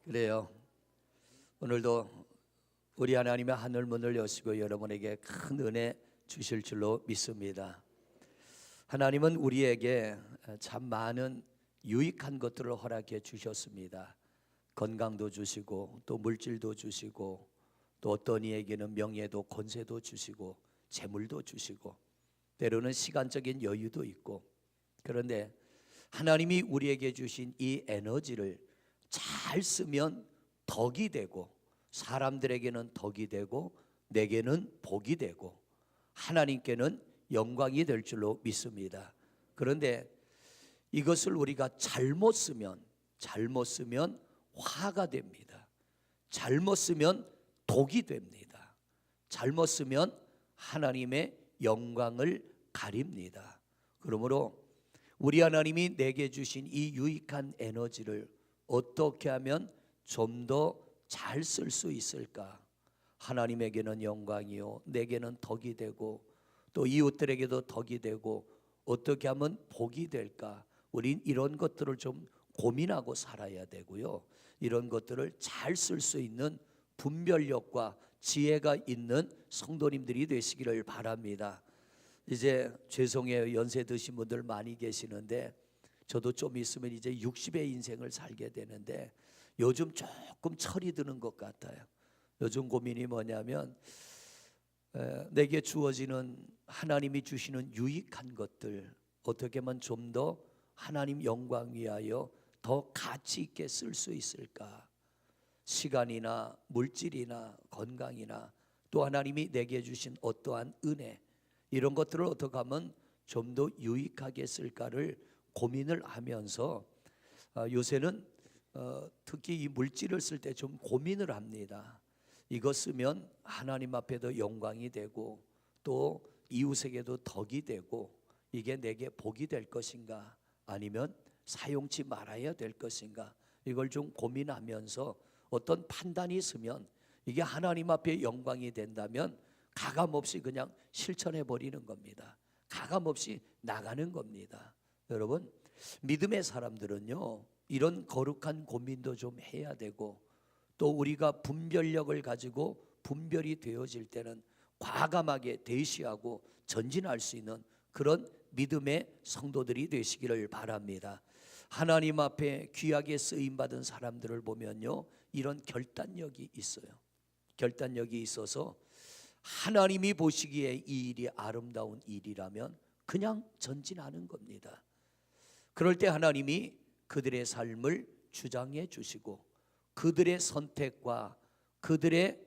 그래요. 오늘도 우리 하나님의 하늘 문을 여시고 여러분에게 큰 은혜 주실 줄로 믿습니다. 하나님은 우리에게 참 많은 유익한 것들을 허락해 주셨습니다. 건강도 주시고 또 물질도 주시고 또 어떤 이에게는 명예도 권세도 주시고 재물도 주시고 때로는 시간적인 여유도 있고, 그런데 하나님이 우리에게 주신 이 에너지를 잘 쓰면 덕이 되고 사람들에게는 덕이 되고 내게는 복이 되고 하나님께는 영광이 될 줄로 믿습니다. 그런데 이것을 우리가 잘못 쓰면 화가 됩니다. 잘못 쓰면 독이 됩니다. 잘못 쓰면 하나님의 영광을 가립니다. 그러므로 우리 하나님이 내게 주신 이 유익한 에너지를 어떻게 하면 좀 더 잘 쓸 수 있을까? 하나님에게는 영광이요 내게는 덕이 되고 또 이웃들에게도 덕이 되고 어떻게 하면 복이 될까? 우린 이런 것들을 좀 고민하고 살아야 되고요, 이런 것들을 잘 쓸 수 있는 분별력과 지혜가 있는 성도님들이 되시기를 바랍니다. 이제 죄송해요, 연세 드신 분들 많이 계시는데 저도 좀 있으면 이제 60의 인생을 살게 되는데 요즘 조금 철이 드는 것 같아요. 요즘 고민이 뭐냐면 내게 주어지는 하나님이 주시는 유익한 것들 어떻게 하면 좀 더 하나님 영광 위하여 더 가치 있게 쓸 수 있을까? 시간이나 물질이나 건강이나 또 하나님이 내게 주신 어떠한 은혜, 이런 것들을 어떻게 하면 좀 더 유익하게 쓸까를 고민을 하면서 요새는 특히 이 물질을 쓸 때 좀 고민을 합니다. 이거 쓰면 하나님 앞에도 영광이 되고 또 이웃에게도 덕이 되고 이게 내게 복이 될 것인가, 아니면 사용치 말아야 될 것인가, 이걸 좀 고민하면서 어떤 판단이 있으면 이게 하나님 앞에 영광이 된다면 가감없이 그냥 실천해 버리는 겁니다. 가감없이 나가는 겁니다. 여러분, 믿음의 사람들은요 이런 거룩한 고민도 좀 해야 되고 또 우리가 분별력을 가지고 분별이 되어질 때는 과감하게 대시하고 전진할 수 있는 그런 믿음의 성도들이 되시기를 바랍니다. 하나님 앞에 귀하게 쓰임받은 사람들을 보면요 이런 결단력이 있어요. 결단력이 있어서 하나님이 보시기에 이 일이 아름다운 일이라면 그냥 전진하는 겁니다. 그럴 때 하나님이 그들의 삶을 주장해 주시고 그들의 선택과 그들의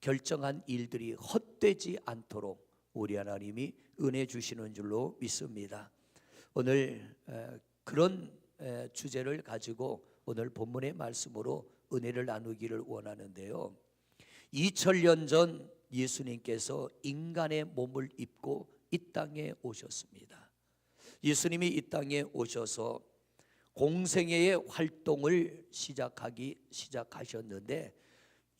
결정한 일들이 헛되지 않도록 우리 하나님이 은혜 주시는 줄로 믿습니다. 오늘 그런 주제를 가지고 오늘 본문의 말씀으로 은혜를 나누기를 원하는데요, 2000년 전 예수님께서 인간의 몸을 입고 이 땅에 오셨습니다. 예수님이 이 땅에 오셔서 공생애의 활동을 시작하셨는데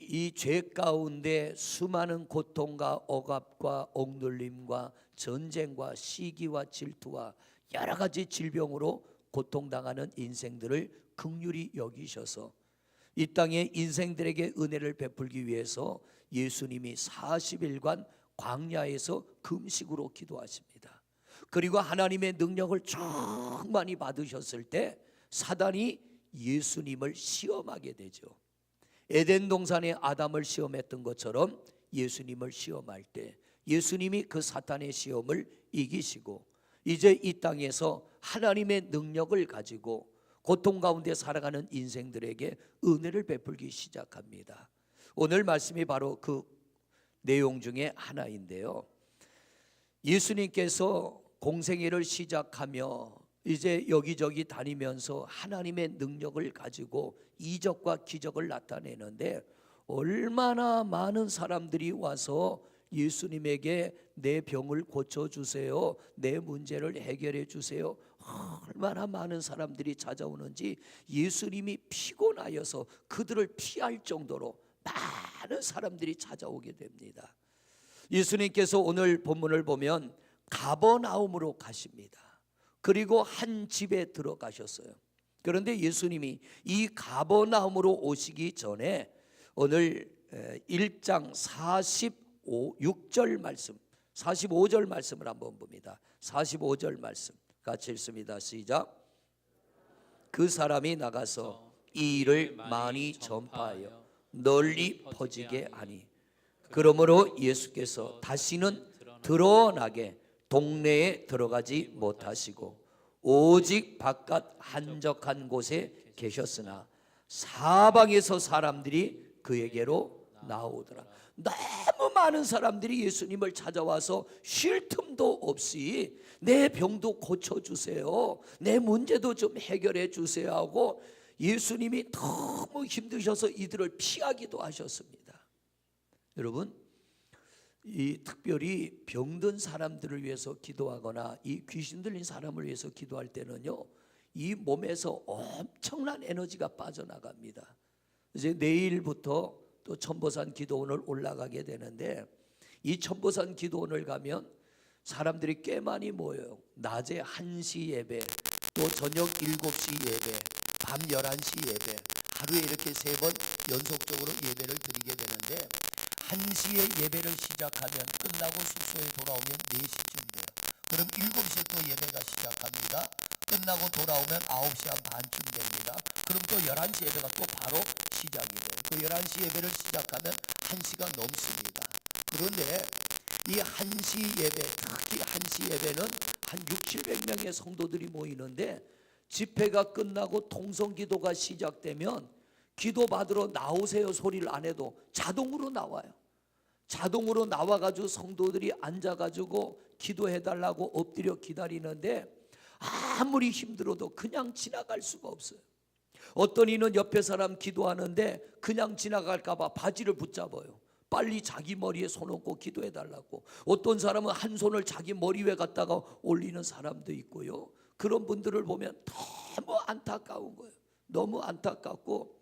이 죄 가운데 수많은 고통과 억압과 억눌림과 전쟁과 시기와 질투와 여러 가지 질병으로 고통당하는 인생들을 긍휼히 여기셔서 이 땅의 인생들에게 은혜를 베풀기 위해서 예수님이 40일간 광야에서 금식으로 기도하십니다. 그리고 하나님의 능력을 충만히 받으셨을 때 사단이 예수님을 시험하게 되죠. 에덴 동산에 아담을 시험했던 것처럼 예수님을 시험할 때 예수님이 그 사탄의 시험을 이기시고 이제 이 땅에서 하나님의 능력을 가지고 고통 가운데 살아가는 인생들에게 은혜를 베풀기 시작합니다. 오늘 말씀이 바로 그 내용 중에 하나인데요, 예수님께서 공생애를 시작하며 이제 여기저기 다니면서 하나님의 능력을 가지고 이적과 기적을 나타내는데 얼마나 많은 사람들이 와서 예수님에게 내 병을 고쳐주세요, 내 문제를 해결해 주세요, 얼마나 많은 사람들이 찾아오는지 예수님이 피곤하여서 그들을 피할 정도로 많은 사람들이 찾아오게 됩니다. 예수님께서 오늘 본문을 보면 가버나움으로 가십니다. 그리고 한 집에 들어가셨어요. 그런데 예수님이 이 가버나움으로 오시기 전에 오늘 1장 6절 말씀, 45절 말씀을 한번 봅니다. 45절 말씀 같이 읽습니다. 시작. 그 사람이 나가서 이 일을 많이 전파하여 널리 퍼지게 하니, 그러므로 예수께서 다시는 드러나게 동네에 들어가지 못하시고 오직 바깥 한적한 곳에 계셨으나 사방에서 사람들이 그에게로 나오더라. 너무 많은 사람들이 예수님을 찾아와서 쉴 틈도 없이 내 병도 고쳐주세요, 내 문제도 좀 해결해 주세요 하고 예수님이 너무 힘드셔서 이들을 피하기도 하셨습니다. 여러분, 이 특별히 병든 사람들을 위해서 기도하거나 이 귀신 들린 사람을 위해서 기도할 때는요, 이 몸에서 엄청난 에너지가 빠져나갑니다. 이제 내일부터 또 천보산 기도원을 올라가게 되는데, 이 천보산 기도원을 가면 사람들이 꽤 많이 모여요. 낮에 1시 예배, 또 저녁 7시 예배, 밤 11시 예배, 하루에 이렇게 3번 연속적으로 예배를 드리게 되는데, 1시에 예배를 시작하면 끝나고 숙소에 돌아오면 4시쯤 돼요. 그럼 7시에 또 예배가 시작합니다. 끝나고 돌아오면 9시 한 반쯤 됩니다. 그럼 또 11시 예배가 또 바로 시작이 돼요. 그 11시 예배를 시작하면 1시가 넘습니다. 그런데 이 1시 예배, 특히 1시 예배는 한 600~700명의 성도들이 모이는데, 집회가 끝나고 통성기도가 시작되면 기도 받으러 나오세요 소리를 안 해도 자동으로 나와요. 자동으로 나와가지고 성도들이 앉아가지고 기도해달라고 엎드려 기다리는데, 아무리 힘들어도 그냥 지나갈 수가 없어요. 어떤 이는 옆에 사람 기도하는데 그냥 지나갈까봐 바지를 붙잡아요. 빨리 자기 머리에 손 얹고 기도해달라고. 어떤 사람은 한 손을 자기 머리 위에 갖다가 올리는 사람도 있고요. 그런 분들을 보면 너무 안타까운 거예요. 너무 안타깝고,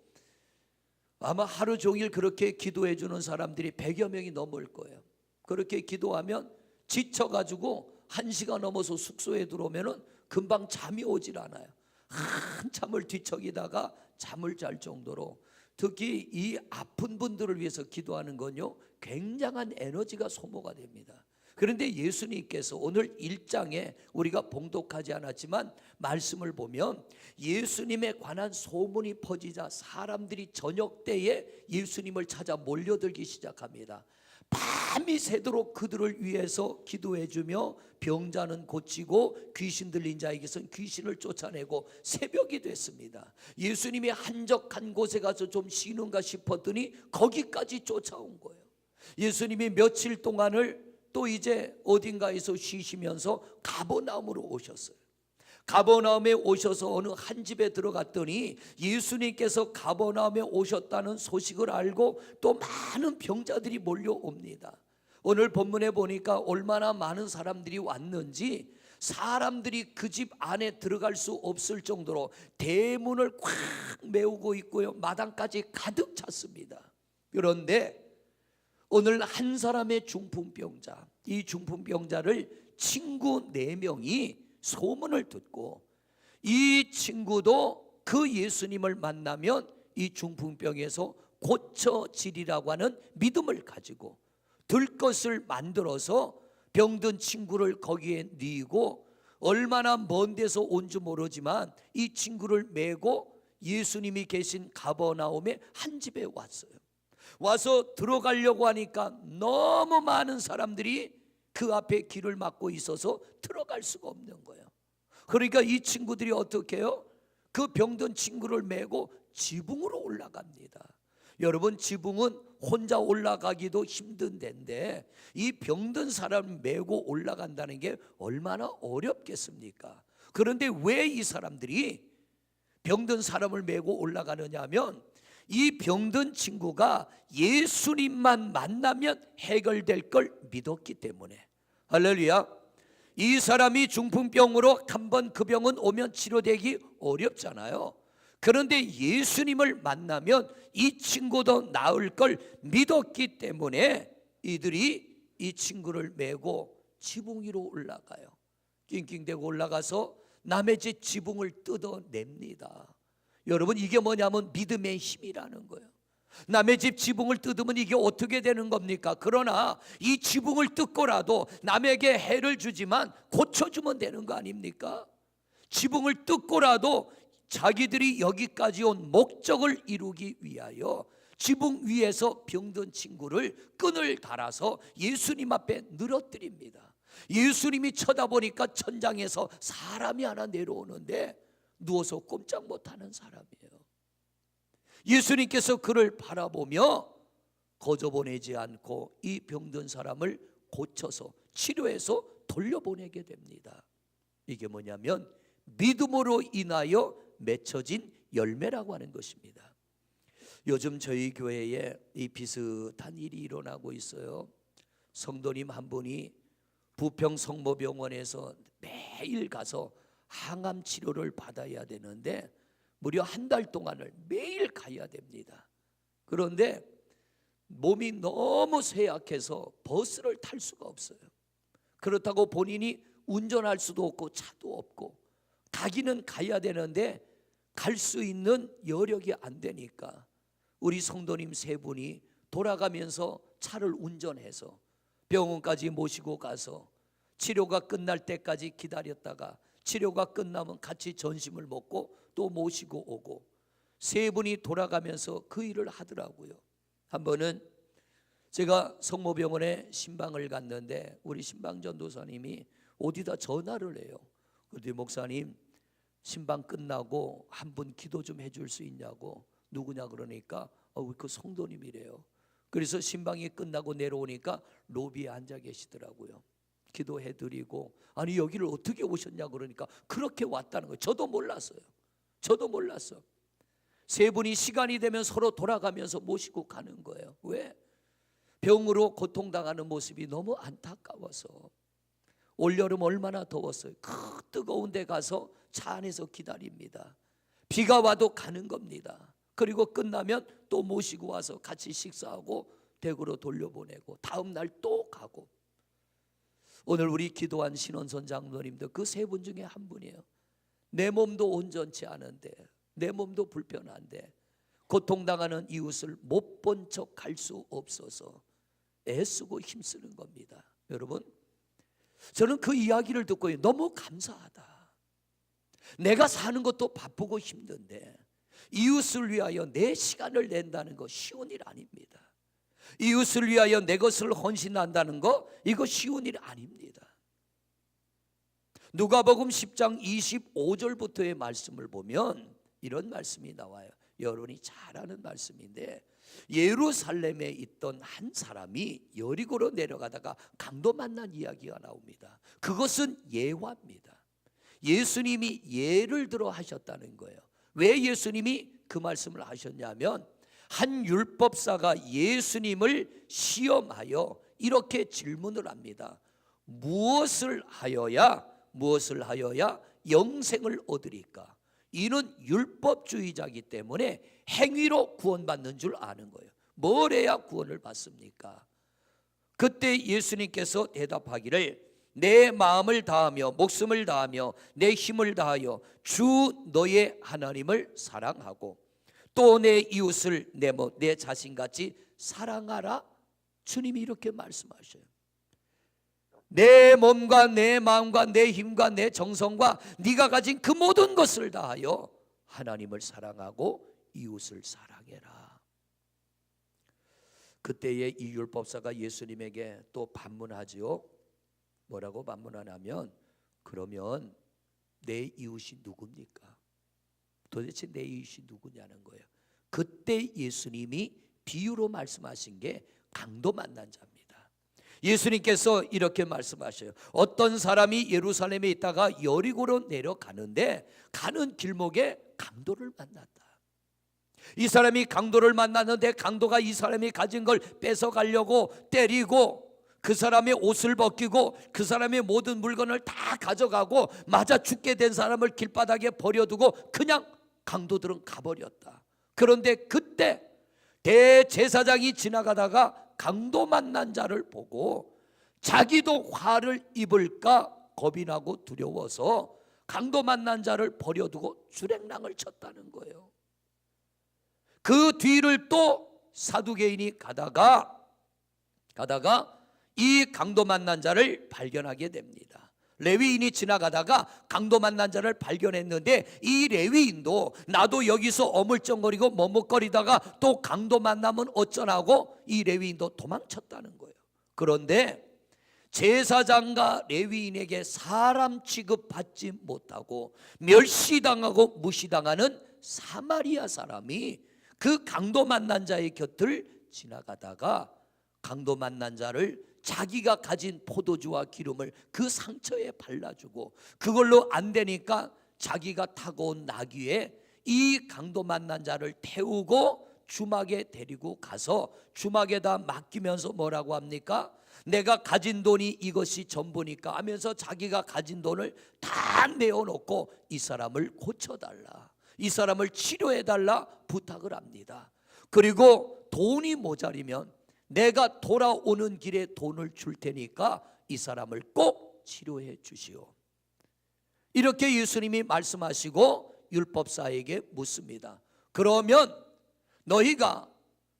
아마 하루 종일 그렇게 기도해 주는 사람들이 100여 명이 넘을 거예요. 그렇게 기도하면 지쳐가지고 1시가 넘어서 숙소에 들어오면 금방 잠이 오질 않아요. 한참을 뒤척이다가 잠을 잘 정도로, 특히 이 아픈 분들을 위해서 기도하는 건요, 굉장한 에너지가 소모가 됩니다. 그런데 예수님께서 오늘 1장에 우리가 봉독하지 않았지만 말씀을 보면 예수님에 관한 소문이 퍼지자 사람들이 저녁 때에 예수님을 찾아 몰려들기 시작합니다. 밤이 새도록 그들을 위해서 기도해 주며 병자는 고치고 귀신 들린 자에게서는 귀신을 쫓아내고 새벽이 됐습니다. 예수님이 한적한 곳에 가서 좀 쉬는가 싶었더니 거기까지 쫓아온 거예요. 예수님이 며칠 동안을 또 이제 어딘가에서 쉬시면서 가버나움으로 오셨어요. 가버나움에 오셔서 어느 한 집에 들어갔더니 예수님께서 가버나움에 오셨다는 소식을 알고 또 많은 병자들이 몰려옵니다. 오늘 본문에 보니까 얼마나 많은 사람들이 왔는지 사람들이 그 집 안에 들어갈 수 없을 정도로 대문을 꽉 메우고 있고요, 마당까지 가득 찼습니다. 그런데 오늘 한 사람의 중풍병자, 이 중풍병자를 친구 4명이 소문을 듣고, 이 친구도 그 예수님을 만나면 이 중풍병에서 고쳐지리라고 하는 믿음을 가지고 들것을 만들어서 병든 친구를 거기에 뉘고, 얼마나 먼 데서 온지 모르지만 이 친구를 메고 예수님이 계신 가버나움의 한 집에 왔어요. 와서 들어가려고 하니까 너무 많은 사람들이 그 앞에 길을 막고 있어서 들어갈 수가 없는 거예요. 그러니까 이 친구들이 어떻게 해요? 그 병든 친구를 메고 지붕으로 올라갑니다. 여러분, 지붕은 혼자 올라가기도 힘든 데인데 이 병든 사람을 메고 올라간다는 게 얼마나 어렵겠습니까? 그런데 왜 이 사람들이 병든 사람을 메고 올라가느냐 하면, 이 병든 친구가 예수님만 만나면 해결될 걸 믿었기 때문에. 할렐루야. 이 사람이 중풍병으로 한번 그 병은 오면 치료되기 어렵잖아요. 그런데 예수님을 만나면 이 친구도 나을 걸 믿었기 때문에 이들이 이 친구를 메고 지붕 위로 올라가요. 낑낑대고 올라가서 남의 집 지붕을 뜯어냅니다. 여러분, 이게 뭐냐면 믿음의 힘이라는 거예요. 남의 집 지붕을 뜯으면 이게 어떻게 되는 겁니까? 그러나 이 지붕을 뜯고라도 남에게 해를 주지만 고쳐주면 되는 거 아닙니까? 지붕을 뜯고라도 자기들이 여기까지 온 목적을 이루기 위하여 지붕 위에서 병든 친구를 끈을 달아서 예수님 앞에 늘어뜨립니다. 예수님이 쳐다보니까 천장에서 사람이 하나 내려오는데 누워서 꼼짝 못하는 사람이에요. 예수님께서 그를 바라보며 거저 보내지 않고 이 병든 사람을 고쳐서 치료해서 돌려보내게 됩니다. 이게 뭐냐면 믿음으로 인하여 맺혀진 열매라고 하는 것입니다. 요즘 저희 교회에 이 비슷한 일이 일어나고 있어요. 성도님 한 분이 부평 성모병원에서 매일 가서 항암 치료를 받아야 되는데 무려 한 달 동안을 매일 가야 됩니다. 그런데 몸이 너무 쇠약해서 버스를 탈 수가 없어요. 그렇다고 본인이 운전할 수도 없고 차도 없고 가기는 가야 되는데 갈 수 있는 여력이 안 되니까 우리 성도님 세 분이 돌아가면서 차를 운전해서 병원까지 모시고 가서 치료가 끝날 때까지 기다렸다가 치료가 끝나면 같이 점심을 먹고 또 모시고 오고 세 분이 돌아가면서 그 일을 하더라고요. 한 번은 제가 성모병원에 신방을 갔는데 우리 신방 전도사님이 어디다 전화를 해요. 그런데 목사님 신방 끝나고 한 분 기도 좀 해줄 수 있냐고. 누구냐 그러니까 그 성도님이래요. 그래서 신방이 끝나고 내려오니까 로비에 앉아 계시더라고요. 기도해드리고 아니 여기를 어떻게 오셨냐 그러니까 그렇게 왔다는 거예요. 저도 몰랐어요. 저도 몰랐어. 세 분이 시간이 되면 서로 돌아가면서 모시고 가는 거예요. 왜? 병으로 고통당하는 모습이 너무 안타까워서. 올여름 얼마나 더웠어요. 그 뜨거운 데 가서 차 안에서 기다립니다. 비가 와도 가는 겁니다. 그리고 끝나면 또 모시고 와서 같이 식사하고 댁으로 돌려보내고 다음 날 또 가고. 오늘 우리 기도한 신원선 장로님도 그 세 분 중에 한 분이에요. 내 몸도 온전치 않은데 내 몸도 불편한데 고통당하는 이웃을 못 본 척 갈 수 없어서 애쓰고 힘쓰는 겁니다. 여러분, 저는 그 이야기를 듣고 너무 감사하다. 내가 사는 것도 바쁘고 힘든데 이웃을 위하여 내 시간을 낸다는 거 쉬운 일 아닙니다. 이웃을 위하여 내 것을 헌신한다는 거 이거 쉬운 일 아닙니다. 누가복음 10장 25절부터의 말씀을 보면 이런 말씀이 나와요. 여러분이 잘 아는 말씀인데 예루살렘에 있던 한 사람이 여리고로 내려가다가 강도 만난 이야기가 나옵니다. 그것은 예화입니다. 예수님이 예를 들어 하셨다는 거예요. 왜 예수님이 그 말씀을 하셨냐면 한 율법사가 예수님을 시험하여 이렇게 질문을 합니다. 무엇을 하여야 영생을 얻으리까? 이는 율법주의자이기 때문에 행위로 구원받는 줄 아는 거예요. 뭘 해야 구원을 받습니까? 그때 예수님께서 대답하기를 내 마음을 다하며 목숨을 다하며 내 힘을 다하여 주 너의 하나님을 사랑하고 또 내 이웃을 내 자신같이 사랑하라. 주님이 이렇게 말씀하셔요. 내 몸과 내 마음과 내 힘과 내 정성과 네가 가진 그 모든 것을 다하여 하나님을 사랑하고 이웃을 사랑해라. 그때에 이 율법사가 예수님에게 또 반문하지요. 뭐라고 반문하냐면 그러면 내 이웃이 누굽니까? 도대체 내 이웃이 누구냐는 거예요. 그때 예수님이 비유로 말씀하신 게 강도 만난 자입니다. 예수님께서 이렇게 말씀하셔요. 어떤 사람이 예루살렘에 있다가 여리고로 내려가는데 가는 길목에 강도를 만났다. 이 사람이 강도를 만났는데 강도가 이 사람이 가진 걸 뺏어가려고 때리고 그 사람의 옷을 벗기고 그 사람의 모든 물건을 다 가져가고 맞아 죽게 된 사람을 길바닥에 버려두고 그냥 강도들은 가버렸다. 그런데 그때 대제사장이 지나가다가 강도 만난 자를 보고 자기도 화를 입을까 겁이 나고 두려워서 강도 만난 자를 버려두고 주랭랑을 쳤다는 거예요. 그 뒤를 또 사두개인이 가다가 이 강도 만난 자를 발견하게 됩니다. 레위인이 지나가다가 강도 만난 자를 발견했는데 이 레위인도 나도 여기서 어물쩡거리고 머뭇거리다가 또 강도 만나면 어쩌나고 이 레위인도 도망쳤다는 거예요. 그런데 제사장과 레위인에게 사람 취급받지 못하고 멸시당하고 무시당하는 사마리아 사람이 그 강도 만난 자의 곁을 지나가다가 강도 만난 자를 자기가 가진 포도주와 기름을 그 상처에 발라주고 그걸로 안 되니까 자기가 타고 온 나귀에 이 강도 만난 자를 태우고 주막에 데리고 가서 주막에다 맡기면서 뭐라고 합니까? 내가 가진 돈이 이것이 전부니까 하면서 자기가 가진 돈을 다 내어놓고 이 사람을 고쳐달라, 이 사람을 치료해달라 부탁을 합니다. 그리고 돈이 모자리면 내가 돌아오는 길에 돈을 줄 테니까 이 사람을 꼭 치료해 주시오. 이렇게 예수님이 말씀하시고 율법사에게 묻습니다. 그러면 너희가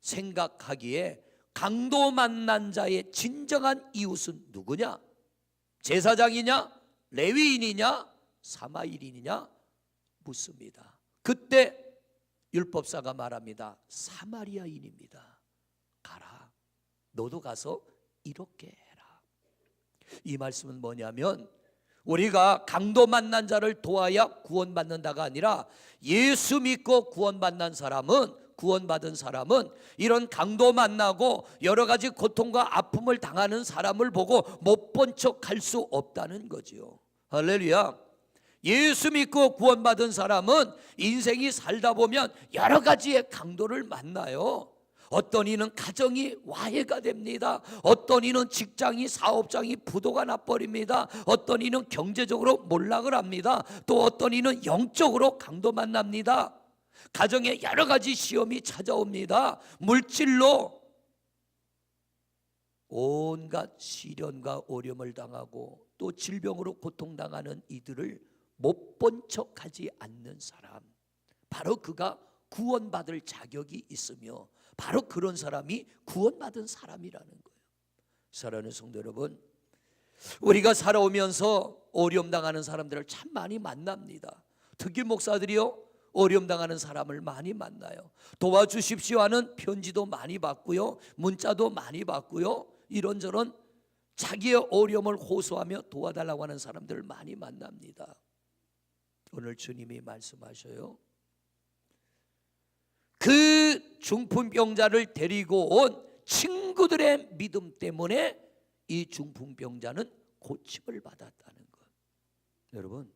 생각하기에 강도 만난 자의 진정한 이웃은 누구냐? 제사장이냐? 레위인이냐? 사마리아인이냐? 묻습니다. 그때 율법사가 말합니다. 사마리아인입니다. 가라, 너도 가서 이렇게 해라. 이 말씀은 뭐냐면 우리가 강도 만난 자를 도와야 구원받는다가 아니라 예수 믿고 구원받는 구원받은 사람은 이런 강도 만나고 여러 가지 고통과 아픔을 당하는 사람을 보고 못 본 척 할 수 없다는 거지요. 할렐루야. 예수 믿고 구원받은 사람은 인생이 살다 보면 여러 가지의 강도를 만나요. 어떤 이는 가정이 와해가 됩니다. 어떤 이는 직장이 사업장이 부도가 나버립니다. 어떤 이는 경제적으로 몰락을 합니다. 또 어떤 이는 영적으로 강도 만납니다. 가정에 여러 가지 시험이 찾아옵니다. 물질로 온갖 시련과 어려움을 당하고 또 질병으로 고통당하는 이들을 못 본 척하지 않는 사람, 바로 그가 구원받을 자격이 있으며 바로 그런 사람이 구원받은 사람이라는 거예요. 사랑하는 성도 여러분, 우리가 살아오면서 어려움 당하는 사람들을 참 많이 만납니다. 특히 목사들이요, 어려움 당하는 사람을 많이 만나요. 도와주십시오 하는 편지도 많이 받고요, 문자도 많이 받고요, 이런저런 자기의 어려움을 호소하며 도와달라고 하는 사람들을 많이 만납니다. 오늘 주님이 말씀하셔요. 그 중풍병자를 데리고 온 친구들의 믿음 때문에 이 중풍병자는 고침을 받았다는 것. 여러분,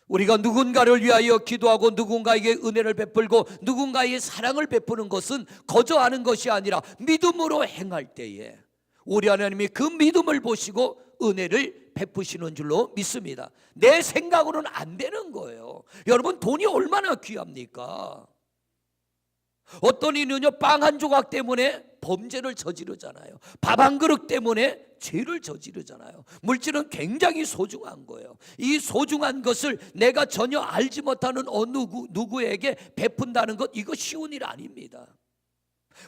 우리가 누군가를 위하여 기도하고 누군가에게 은혜를 베풀고 누군가에게 사랑을 베푸는 것은 거저하는 것이 아니라 믿음으로 행할 때에 우리 하나님이 그 믿음을 보시고 은혜를 베푸시는 줄로 믿습니다. 내 생각으로는 안 되는 거예요. 여러분, 돈이 얼마나 귀합니까? 어떤 이는요, 빵 한 조각 때문에 범죄를 저지르잖아요. 밥 한 그릇 때문에 죄를 저지르잖아요. 물질은 굉장히 소중한 거예요. 이 소중한 것을 내가 전혀 알지 못하는 어느 누구에게 베푼다는 것, 이거 쉬운 일 아닙니다.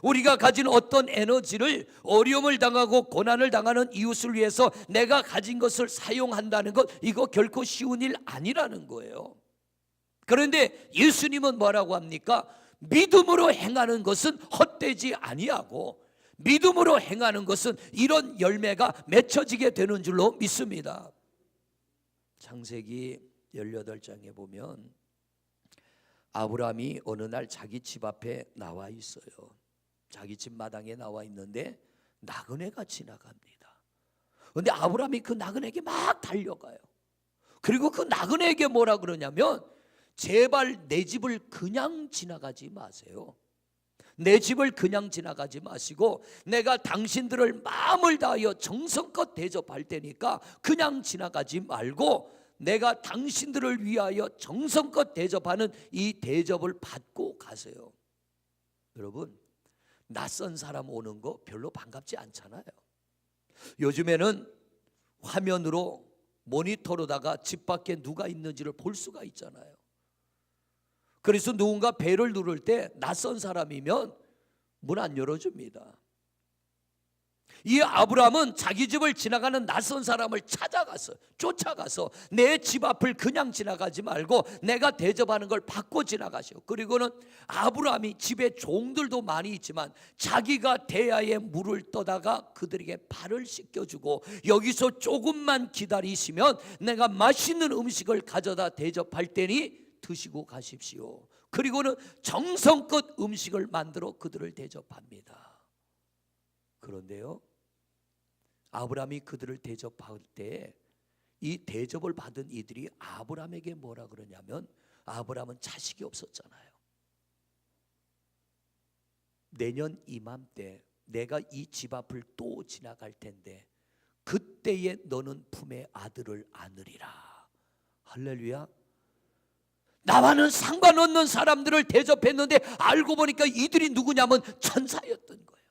우리가 가진 어떤 에너지를 어려움을 당하고 고난을 당하는 이웃을 위해서 내가 가진 것을 사용한다는 것, 이거 결코 쉬운 일 아니라는 거예요. 그런데 예수님은 뭐라고 합니까? 믿음으로 행하는 것은 헛되지 아니하고 믿음으로 행하는 것은 이런 열매가 맺혀지게 되는 줄로 믿습니다. 창세기 18장에 보면 아브라함이 어느 날 자기 집 앞에 나와 있어요. 자기 집 마당에 나와 있는데 나그네가 지나갑니다. 그런데 아브라함이 그 나그네에게 막 달려가요. 그리고 그 나그네에게 뭐라 그러냐면, 제발 내 집을 그냥 지나가지 마세요. 내 집을 그냥 지나가지 마시고 내가 당신들을 마음을 다하여 정성껏 대접할 테니까 그냥 지나가지 말고 내가 당신들을 위하여 정성껏 대접하는 이 대접을 받고 가세요. 여러분, 낯선 사람 오는 거 별로 반갑지 않잖아요. 요즘에는 화면으로 모니터로다가 집 밖에 누가 있는지를 볼 수가 있잖아요. 그래서 누군가 배를 누를 때 낯선 사람이면 문 안 열어줍니다. 이 아브라함은 자기 집을 지나가는 낯선 사람을 쫓아가서 내 집 앞을 그냥 지나가지 말고 내가 대접하는 걸 받고 지나가시오. 그리고는 아브라함이 집에 종들도 많이 있지만 자기가 대야에 물을 떠다가 그들에게 발을 씻겨주고, 여기서 조금만 기다리시면 내가 맛있는 음식을 가져다 대접할 테니 드시고 가십시오. 그리고는 정성껏 음식을 만들어 그들을 대접합니다. 그런데요, 아브라함이 그들을 대접할 때 이 대접을 받은 이들이 아브라함에게 뭐라 그러냐면, 아브라함은 자식이 없었잖아요. 내년 이맘때 내가 이 집 앞을 또 지나갈 텐데 그때에 너는 품에 아들을 안으리라. 할렐루야. 나와는 상관없는 사람들을 대접했는데 알고 보니까 이들이 누구냐면 천사였던 거예요.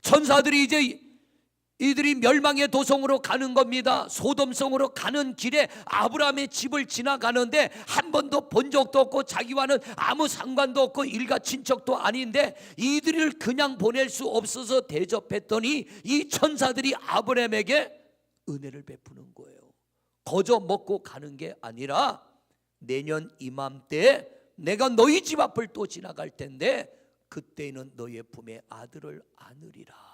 천사들이 이들이 멸망의 도성으로 가는 겁니다. 소돔성으로 가는 길에 아브라함의 집을 지나가는데 한 번도 본 적도 없고 자기와는 아무 상관도 없고 일가 친척도 아닌데 이들을 그냥 보낼 수 없어서 대접했더니 이 천사들이 아브라함에게 은혜를 베푸는 거예요. 거저 먹고 가는 게 아니라 내년 이맘때에 내가 너희 집 앞을 또 지나갈 텐데 그때는 너희의 품에 아들을 안으리라.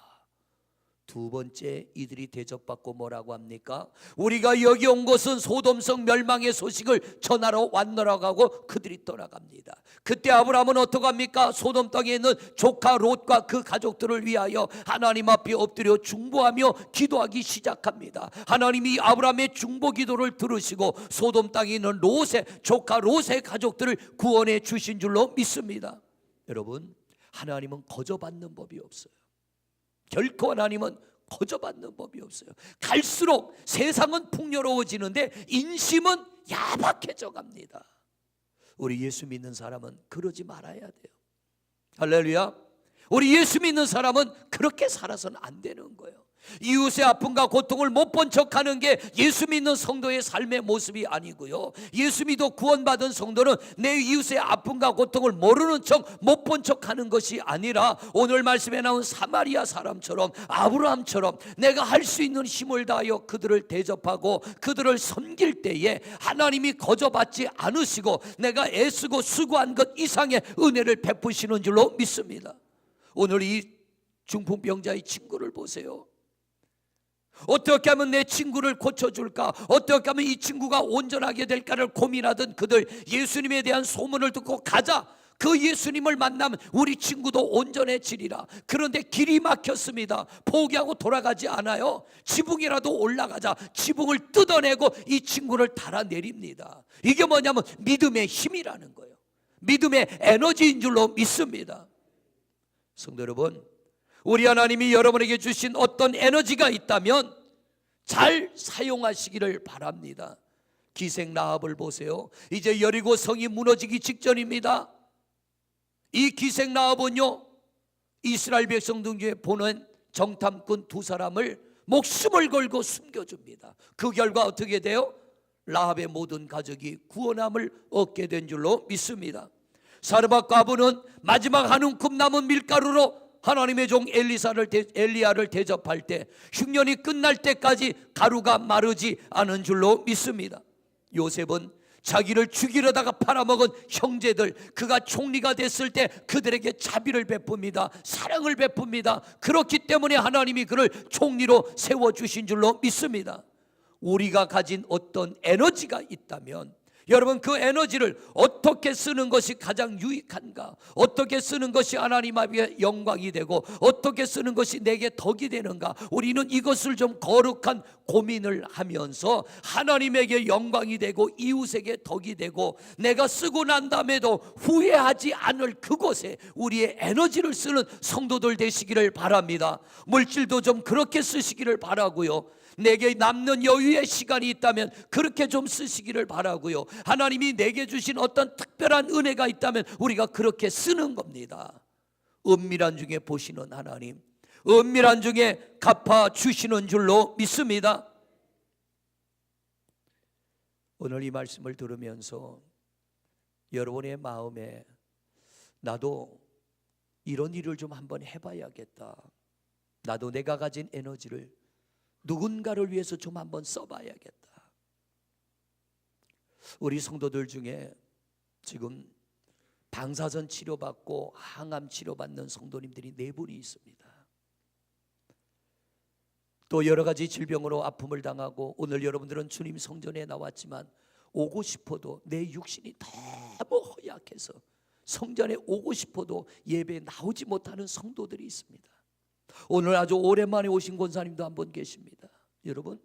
두 번째, 이들이 대접받고 뭐라고 합니까? 우리가 여기 온 것은 소돔성 멸망의 소식을 전하러 왔노라고 하고 그들이 떠나갑니다. 그때 아브라함은 어떻게 합니까? 소돔 땅에 있는 조카 롯과 그 가족들을 위하여 하나님 앞에 엎드려 중보하며 기도하기 시작합니다. 하나님이 아브라함의 중보 기도를 들으시고 소돔 땅에 있는 조카 롯의 가족들을 구원해 주신 줄로 믿습니다. 여러분, 하나님은 거저받는 법이 없어요. 결코 하나님은 거저받는 법이 없어요. 갈수록 세상은 풍요로워지는데 인심은 야박해져 갑니다. 우리 예수 믿는 사람은 그러지 말아야 돼요. 할렐루야. 우리 예수 믿는 사람은 그렇게 살아서는 안 되는 거예요. 이웃의 아픔과 고통을 못 본 척하는 게 예수 믿는 성도의 삶의 모습이 아니고요, 예수 믿어 구원받은 성도는 내 이웃의 아픔과 고통을 모르는 척 못 본 척하는 것이 아니라 오늘 말씀에 나온 사마리아 사람처럼 아브라함처럼 내가 할 수 있는 힘을 다하여 그들을 대접하고 그들을 섬길 때에 하나님이 거저받지 않으시고 내가 애쓰고 수고한 것 이상의 은혜를 베푸시는 줄로 믿습니다. 오늘 이 중풍병자의 친구를 보세요. 어떻게 하면 내 친구를 고쳐줄까, 어떻게 하면 이 친구가 온전하게 될까를 고민하던 그들, 예수님에 대한 소문을 듣고 가자, 그 예수님을 만나면 우리 친구도 온전해지리라. 그런데 길이 막혔습니다. 포기하고 돌아가지 않아요. 지붕이라도 올라가자. 지붕을 뜯어내고 이 친구를 달아내립니다. 이게 뭐냐면 믿음의 힘이라는 거예요. 믿음의 에너지인 줄로 믿습니다. 성도 여러분, 우리 하나님이 여러분에게 주신 어떤 에너지가 있다면 잘 사용하시기를 바랍니다. 기생 라합을 보세요. 이제 여리고 성이 무너지기 직전입니다. 이 기생 라합은요, 이스라엘 백성들 중에 보낸 정탐꾼 두 사람을 목숨을 걸고 숨겨줍니다. 그 결과 어떻게 돼요? 라합의 모든 가족이 구원함을 얻게 된 줄로 믿습니다. 사르밧 과부는 마지막 한 움큼 남은 밀가루로 하나님의 종 엘리야를 대접할 때 흉년이 끝날 때까지 가루가 마르지 않은 줄로 믿습니다. 요셉은 자기를 죽이려다가 팔아먹은 형제들, 그가 총리가 됐을 때 그들에게 자비를 베풉니다. 사랑을 베풉니다. 그렇기 때문에 하나님이 그를 총리로 세워주신 줄로 믿습니다. 우리가 가진 어떤 에너지가 있다면 여러분, 그 에너지를 어떻게 쓰는 것이 가장 유익한가, 어떻게 쓰는 것이 하나님 앞에 영광이 되고 어떻게 쓰는 것이 내게 덕이 되는가, 우리는 이것을 좀 거룩한 고민을 하면서 하나님에게 영광이 되고 이웃에게 덕이 되고 내가 쓰고 난 다음에도 후회하지 않을 그곳에 우리의 에너지를 쓰는 성도들 되시기를 바랍니다. 물질도 좀 그렇게 쓰시기를 바라고요, 내게 남는 여유의 시간이 있다면 그렇게 좀 쓰시기를 바라고요, 하나님이 내게 주신 어떤 특별한 은혜가 있다면 우리가 그렇게 쓰는 겁니다. 은밀한 중에 보시는 하나님, 은밀한 중에 갚아주시는 줄로 믿습니다. 오늘 이 말씀을 들으면서 여러분의 마음에 나도 이런 일을 좀 한번 해봐야겠다, 나도 내가 가진 에너지를 누군가를 위해서 좀 한번 써봐야겠다. 우리 성도들 중에 지금 방사선 치료받고 항암 치료받는 성도님들이 4분이 있습니다. 또 여러 가지 질병으로 아픔을 당하고, 오늘 여러분들은 주님 성전에 나왔지만 오고 싶어도 내 육신이 너무 허약해서 성전에 오고 싶어도 예배에 나오지 못하는 성도들이 있습니다. 오늘 아주 오랜만에 오신 권사님도 한 분 계십니다. 여러분,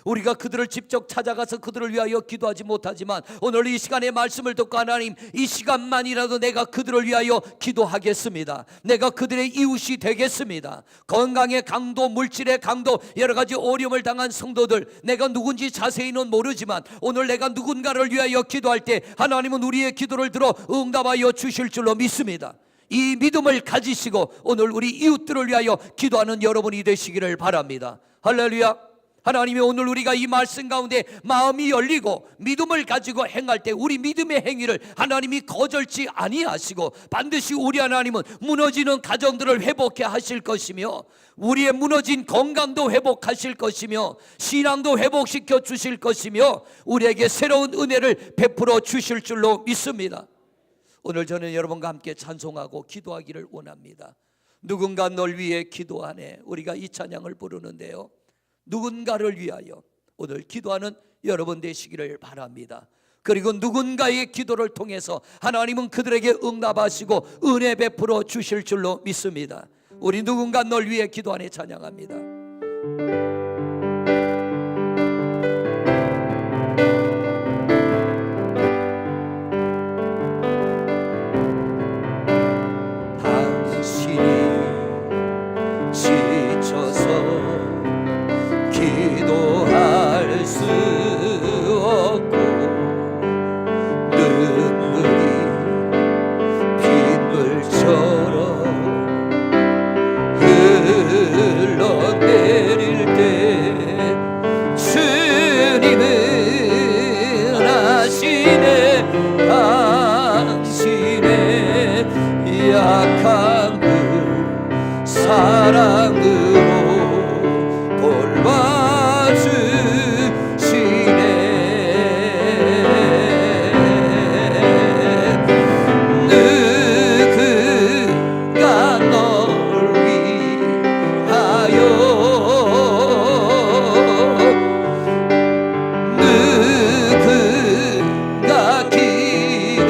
우리가 그들을 직접 찾아가서 그들을 위하여 기도하지 못하지만 오늘 이 시간에 말씀을 듣고, 하나님, 이 시간만이라도 내가 그들을 위하여 기도하겠습니다. 내가 그들의 이웃이 되겠습니다. 건강의 강도, 물질의 강도, 여러 가지 어려움을 당한 성도들, 내가 누군지 자세히는 모르지만 오늘 내가 누군가를 위하여 기도할 때 하나님은 우리의 기도를 들어 응답하여 주실 줄로 믿습니다. 이 믿음을 가지시고 오늘 우리 이웃들을 위하여 기도하는 여러분이 되시기를 바랍니다. 할렐루야. 하나님이 오늘 우리가 이 말씀 가운데 마음이 열리고 믿음을 가지고 행할 때 우리 믿음의 행위를 하나님이 거절치 아니하시고 반드시 우리 하나님은 무너지는 가정들을 회복해 하실 것이며 우리의 무너진 건강도 회복하실 것이며 신앙도 회복시켜 주실 것이며 우리에게 새로운 은혜를 베풀어 주실 줄로 믿습니다. 오늘 저는 여러분과 함께 찬송하고 기도하기를 원합니다. 누군가 널 위해 기도하네, 우리가 이 찬양을 부르는데요, 누군가를 위하여 오늘 기도하는 여러분 되시기를 바랍니다. 그리고 누군가의 기도를 통해서 하나님은 그들에게 응답하시고 은혜 베풀어 주실 줄로 믿습니다. 우리 누군가 널 위해 기도하네 찬양합니다. 당신이 지쳐서 기도할 수 없고 눈물이 빗물처럼 흘러내릴 때 주님은 아시네. 당신의 약한 그 사랑으로 돌봐주시네. 누군가 널 위하여 누군가 기도하네.